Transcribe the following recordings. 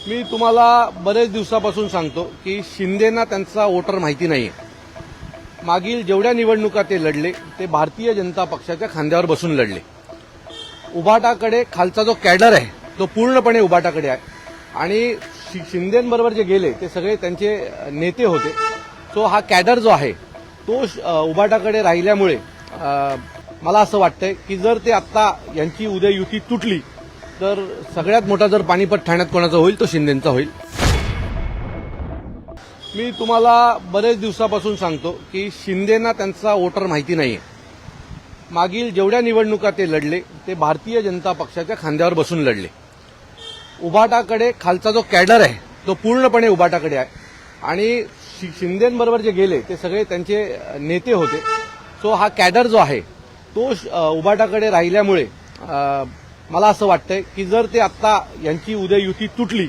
मी तुम्हाला बरेच दिवसापासून सांगतो की शिंदेना त्यांचा वोटर माहिती नाहीये. मागील जेवढ्या निवडणुका ते लढले ते भारतीय जनता पक्षाच्या खांद्यावर बसून लढले. उभाटाकडे खालचा जो कॅडर आहे तो पूर्णपणे उभाटाकडे आहे आणि शिंदेबरोबर जे गेले ते सगळे त्यांचे नेते होते. सो हा कॅडर जो आहे तो उभाटाकडे राहिल्यामुळे मला असं वाटतंय की जर ते आत्ता यांची उद्या युती तुटली तर सगळ्यात मोठा जर पाणीपत ठाण्यात कोणाचा होईल तो शिंदेचा होईल. मी तुम्हाला बरेच दिवसापासून सांगतो की शिंदेना त्यांचा वोटर माहिती नाहीये. मागील जेवढ्या निवडणुका ते लढले ते भारतीय जनता पक्षाच्या खांद्यावर बसून लढले. उभाटाकडे खालचा जो कॅडर आहे तो पूर्णपणे उभाटाकडे आहे आणि शिंदेबरोबर जे गेले ते सगळे त्यांचे नेते होते. सो हा कॅडर जो आहे तो उभाटाकडे राहिल्यामुळे मला असं वाटतंय की जर ते आत्ता यांची उद्या युती तुटली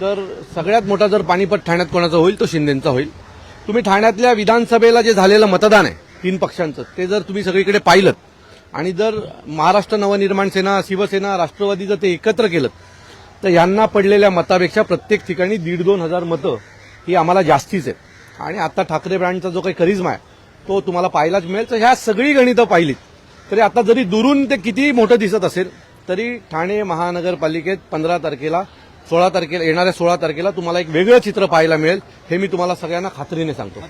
तर सगळ्यात मोठा जर पाणीपत ठाण्यात कोणाचा होईल तो शिंदेचा होईल. तुम्ही ठाण्यातल्या विधानसभेला जे झालेलं मतदान आहे 3 पक्षांचं ते जर तुम्ही सगळीकडे पाहिलं आणि जर महाराष्ट्र नवनिर्माण सेना, शिवसेना, राष्ट्रवादी जर ते एकत्र केलं तर यांना पडलेल्या मतापेक्षा प्रत्येक ठिकाणी 1,500-2,000 मतं ही आम्हाला जास्तीच आहेत आणि आता ठाकरे ब्रँडचा जो काही करिश्मा आहे तो तुम्हाला पाहायलाच मिळेल. तर ह्या सगळी गणितं पाहिलीत तरी आता जरी दुरून ते किती मोठं दिसत असेल तरी ठाणे महानगरपालिकेत 15 तारखेला 16 तारखेला येणाऱ्या 16 तारखेला तुम्हाला एक वेगळं चित्र पाहायला मिळेल हे मी तुम्हाला सगळ्यांना खात्रीने सांगतो.